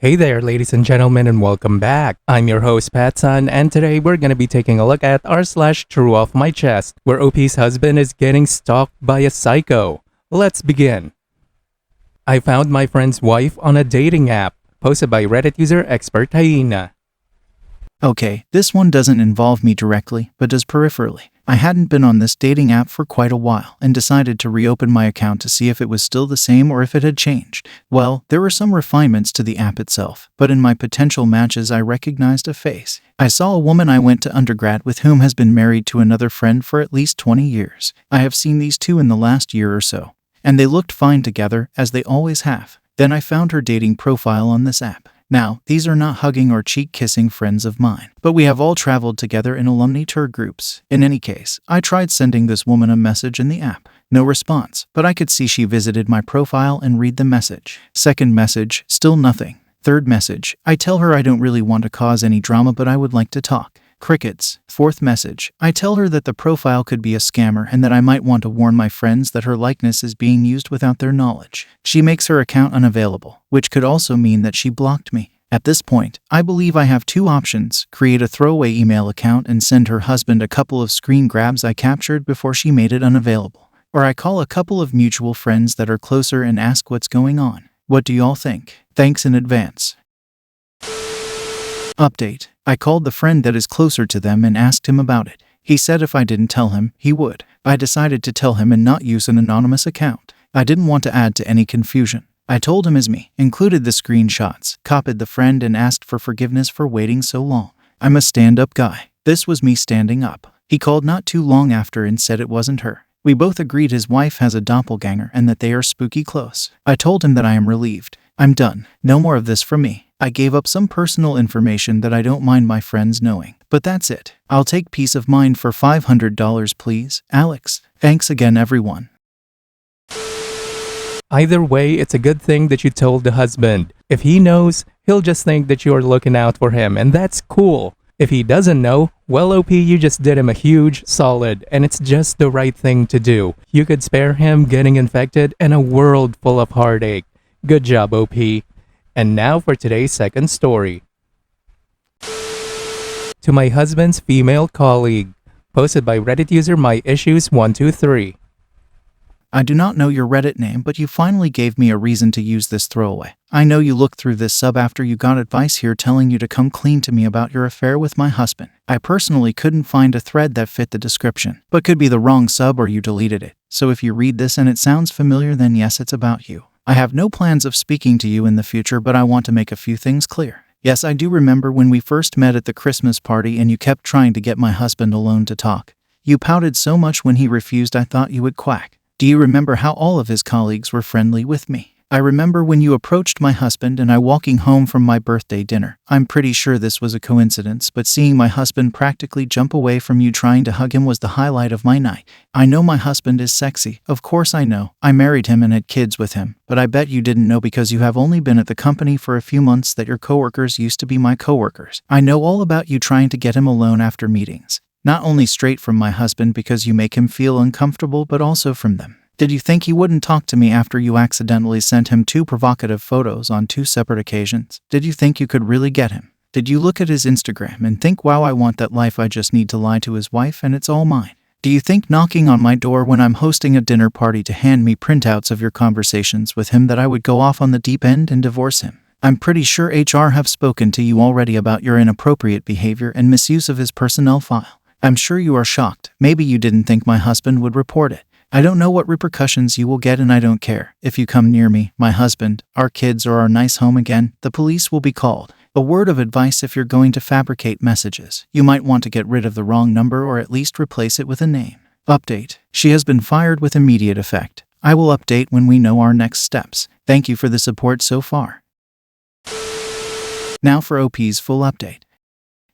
Hey there, ladies and gentlemen, and welcome back. I'm your host, PattSun, and today we're gonna be taking a look at r/TrueOffMyChest, where OP's husband is getting stalked by a psycho. Let's begin. I found my friend's wife on a dating app, posted by Reddit user Expert Hyena. Okay, this one doesn't involve me directly, but does peripherally. I hadn't been on this dating app for quite a while and decided to reopen my account to see if it was still the same or if it had changed. Well, there were some refinements to the app itself, but in my potential matches I recognized a face. I saw a woman I went to undergrad with whom has been married to another friend for at least 20 years. I have seen these two in the last year or so, and they looked fine together, as they always have. Then I found her dating profile on this app. Now, these are not hugging or cheek-kissing friends of mine, but we have all traveled together in alumni tour groups. In any case, I tried sending this woman a message in the app. No response, but I could see she visited my profile and read the message. Second message, still nothing. Third message, I tell her I don't really want to cause any drama but I would like to talk. Crickets. Fourth message, I tell her that the profile could be a scammer and that I might want to warn my friends that her likeness is being used without their knowledge. She makes her account unavailable, which could also mean that she blocked me. At this point, I believe I have two options: create a throwaway email account and send her husband a couple of screen grabs I captured before she made it unavailable, or I call a couple of mutual friends that are closer and ask what's going on. What do y'all think? Thanks in advance. Update. I called the friend that is closer to them and asked him about it. He said if I didn't tell him, he would. I decided to tell him and not use an anonymous account. I didn't want to add to any confusion. I told him as me, included the screenshots, copied the friend and asked for forgiveness for waiting so long. I'm a stand-up guy. This was me standing up. He called not too long after and said it wasn't her. We both agreed his wife has a doppelganger and that they are spooky close. I told him that I am relieved. I'm done. No more of this from me. I gave up some personal information that I don't mind my friends knowing. But that's it. I'll take peace of mind for $500 please, Alex. Thanks again everyone. Either way, it's a good thing that you told the husband. If he knows, he'll just think that you're looking out for him, and that's cool. If he doesn't know, well, OP, you just did him a huge solid, and it's just the right thing to do. You could spare him getting infected and a world full of heartache. Good job, OP. And now for today's second story. To my husband's female colleague, posted by Reddit user MyIssues123. I do not know your Reddit name, but you finally gave me a reason to use this throwaway. I know you looked through this sub after you got advice here telling you to come clean to me about your affair with my husband. I personally couldn't find a thread that fit the description, but could be the wrong sub or you deleted it. So if you read this and it sounds familiar, then yes, it's about you. I have no plans of speaking to you in the future, but I want to make a few things clear. Yes, I do remember when we first met at the Christmas party and you kept trying to get my husband alone to talk. You pouted so much when he refused I thought you would quack. Do you remember how all of his colleagues were friendly with me? I remember when you approached my husband and I walking home from my birthday dinner. I'm pretty sure this was a coincidence, but seeing my husband practically jump away from you trying to hug him was the highlight of my night. I know my husband is sexy. Of course I know. I married him and had kids with him, but I bet you didn't know because you have only been at the company for a few months that your coworkers used to be my coworkers. I know all about you trying to get him alone after meetings. Not only straight from my husband because you make him feel uncomfortable, but also from them. Did you think he wouldn't talk to me after you accidentally sent him 2 provocative photos on 2 separate occasions? Did you think you could really get him? Did you look at his Instagram and think, wow, I want that life, I just need to lie to his wife and it's all mine? Do you think knocking on my door when I'm hosting a dinner party to hand me printouts of your conversations with him that I would go off on the deep end and divorce him? I'm pretty sure HR have spoken to you already about your inappropriate behavior and misuse of his personnel file. I'm sure you are shocked. Maybe you didn't think my husband would report it. I don't know what repercussions you will get and I don't care. If you come near me, my husband, our kids or our nice home again, the police will be called. A word of advice: if you're going to fabricate messages, you might want to get rid of the wrong number or at least replace it with a name. Update. She has been fired with immediate effect. I will update when we know our next steps. Thank you for the support so far. Now for OP's full update.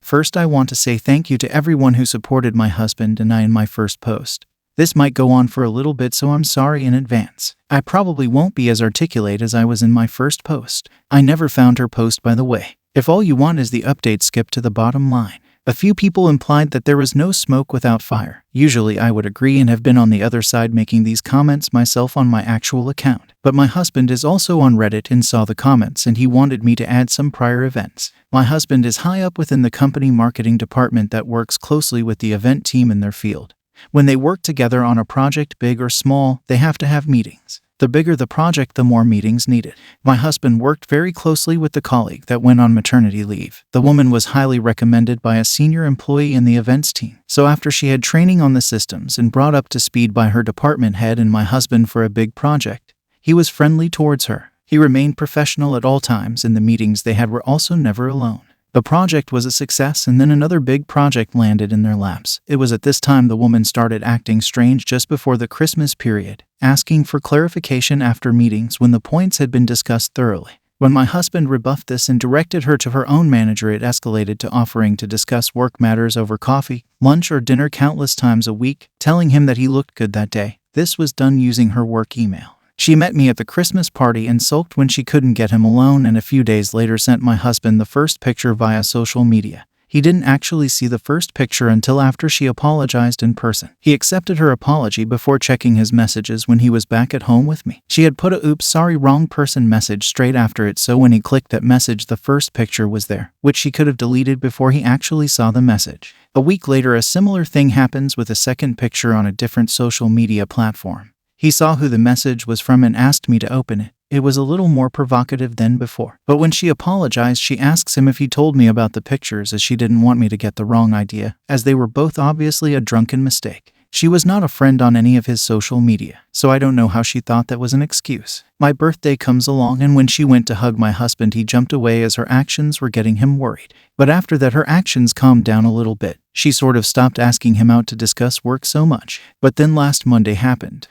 First, I want to say thank you to everyone who supported my husband and I in my first post. This might go on for a little bit, so I'm sorry in advance. I probably won't be as articulate as I was in my first post. I never found her post, by the way. If all you want is the update, skip to the bottom line. A few people implied that there was no smoke without fire. Usually I would agree and have been on the other side making these comments myself on my actual account. But my husband is also on Reddit and saw the comments, and he wanted me to add some prior events. My husband is high up within the company marketing department that works closely with the event team in their field. When they work together on a project, big or small, they have to have meetings. The bigger the project, the more meetings needed. My husband worked very closely with the colleague that went on maternity leave. The woman was highly recommended by a senior employee in the events team. So after she had training on the systems and brought up to speed by her department head and my husband for a big project, he was friendly towards her. He remained professional at all times, and the meetings they had were also never alone. The project was a success, and then another big project landed in their laps. It was at this time the woman started acting strange just before the Christmas period, asking for clarification after meetings when the points had been discussed thoroughly. When my husband rebuffed this and directed her to her own manager, it escalated to offering to discuss work matters over coffee, lunch, or dinner countless times a week, telling him that he looked good that day. This was done using her work email. She met me at the Christmas party and sulked when she couldn't get him alone, and a few days later sent my husband the first picture via social media. He didn't actually see the first picture until after she apologized in person. He accepted her apology before checking his messages when he was back at home with me. She had put a "oops, sorry, wrong person" message straight after it, so when he clicked that message, the first picture was there, which she could have deleted before he actually saw the message. A week later, a similar thing happens with a second picture on a different social media platform. He saw who the message was from and asked me to open it. It was a little more provocative than before. But when she apologized, she asks him if he told me about the pictures, as she didn't want me to get the wrong idea, as they were both obviously a drunken mistake. She was not a friend on any of his social media, so I don't know how she thought that was an excuse. My birthday comes along, and when she went to hug my husband, he jumped away as her actions were getting him worried. But after that, her actions calmed down a little bit. She sort of stopped asking him out to discuss work so much. But then last Monday happened.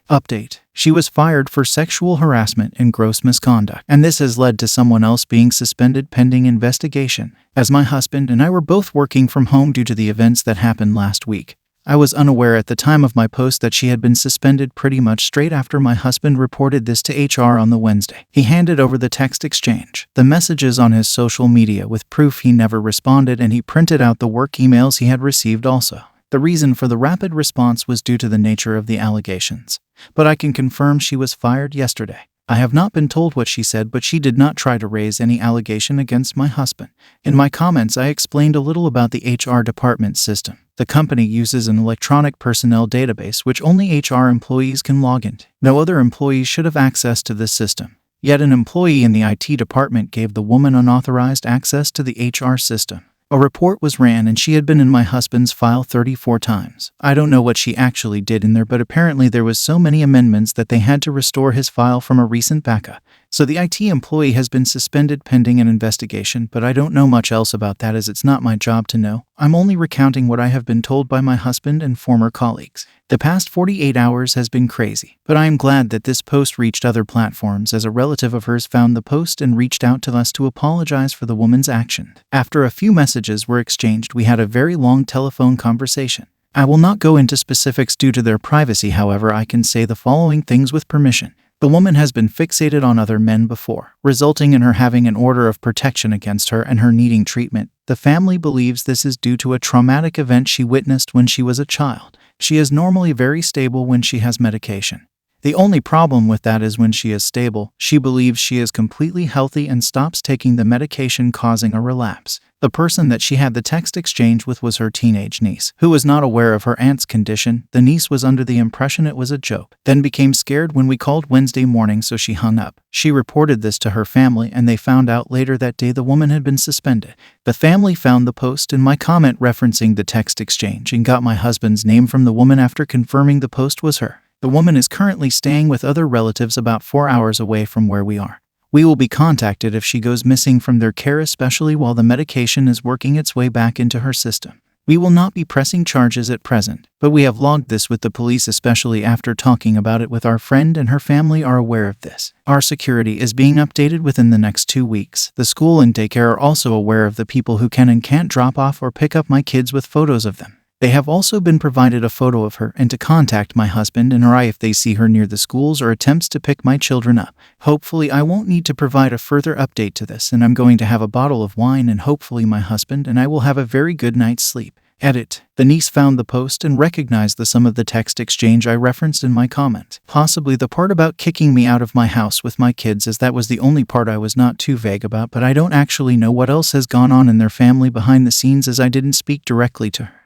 Update. She was fired for sexual harassment and gross misconduct, and this has led to someone else being suspended pending investigation. As my husband and I were both working from home due to the events that happened last week, I was unaware at the time of my post that she had been suspended pretty much straight after my husband reported this to HR on the Wednesday. He handed over the text exchange, the messages on his social media with proof he never responded, and he printed out the work emails he had received also. The reason for the rapid response was due to the nature of the allegations. But I can confirm she was fired yesterday. I have not been told what she said, but she did not try to raise any allegation against my husband. In my comments, I explained a little about the HR department system. The company uses an electronic personnel database which only HR employees can log into. No other employees should have access to this system. Yet an employee in the IT department gave the woman unauthorized access to the HR system. A report was ran, and she had been in my husband's file 34 times. I don't know what she actually did in there, but apparently there was so many amendments that they had to restore his file from a recent backup. So the IT employee has been suspended pending an investigation, but I don't know much else about that, as it's not my job to know. I'm only recounting what I have been told by my husband and former colleagues. The past 48 hours has been crazy, but I am glad that this post reached other platforms, as a relative of hers found the post and reached out to us to apologize for the woman's action. After a few messages were exchanged, we had a very long telephone conversation. I will not go into specifics due to their privacy, however, I can say the following things with permission. The woman has been fixated on other men before, resulting in her having an order of protection against her and her needing treatment. The family believes this is due to a traumatic event she witnessed when she was a child. She is normally very stable when she has medication. The only problem with that is when she is stable, she believes she is completely healthy and stops taking the medication, causing a relapse. The person that she had the text exchange with was her teenage niece, who was not aware of her aunt's condition. The niece was under the impression it was a joke, then became scared when we called Wednesday morning, so she hung up. She reported this to her family, and they found out later that day the woman had been suspended. The family found the post and my comment referencing the text exchange and got my husband's name from the woman after confirming the post was her. The woman is currently staying with other relatives about 4 hours away from where we are. We will be contacted if she goes missing from their care, especially while the medication is working its way back into her system. We will not be pressing charges at present, but we have logged this with the police, especially after talking about it with our friend, and her family are aware of this. Our security is being updated within the next 2 weeks. The school and daycare are also aware of the people who can and can't drop off or pick up my kids with photos of them. They have also been provided a photo of her and to contact my husband and I if they see her near the schools or attempts to pick my children up. Hopefully I won't need to provide a further update to this, and I'm going to have a bottle of wine and hopefully my husband and I will have a very good night's sleep. Edit. The niece found the post and recognized some of the text exchange I referenced in my comment. Possibly the part about kicking me out of my house with my kids, as that was the only part I was not too vague about, but I don't actually know what else has gone on in their family behind the scenes as I didn't speak directly to her.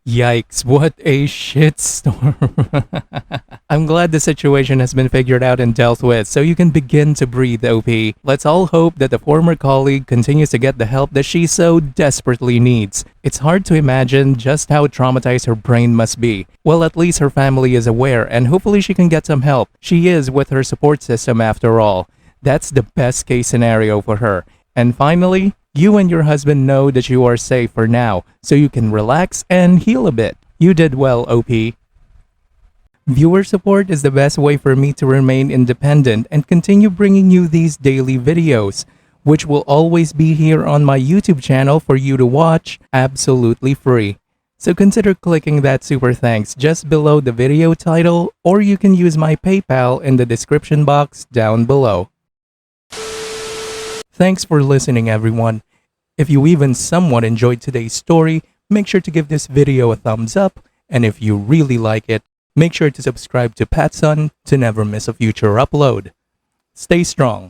Yikes, what a shitstorm. I'm glad the situation has been figured out and dealt with, so you can begin to breathe, OP. Let's all hope that the former colleague continues to get the help that she so desperately needs. It's hard to imagine just how traumatized her brain must be. Well, at least her family is aware, and hopefully she can get some help. She is with her support system after all. That's the best case scenario for her. And finally, you and your husband know that you are safe for now, so you can relax and heal a bit. You did well, OP. Viewer support is the best way for me to remain independent and continue bringing you these daily videos, which will always be here on my YouTube channel for you to watch absolutely free. So consider clicking that super thanks just below the video title, or you can use my PayPal in the description box down below. Thanks for listening, everyone. If you even somewhat enjoyed today's story, make sure to give this video a thumbs up, and if you really like it, make sure to subscribe to PattSun to never miss a future upload. Stay strong.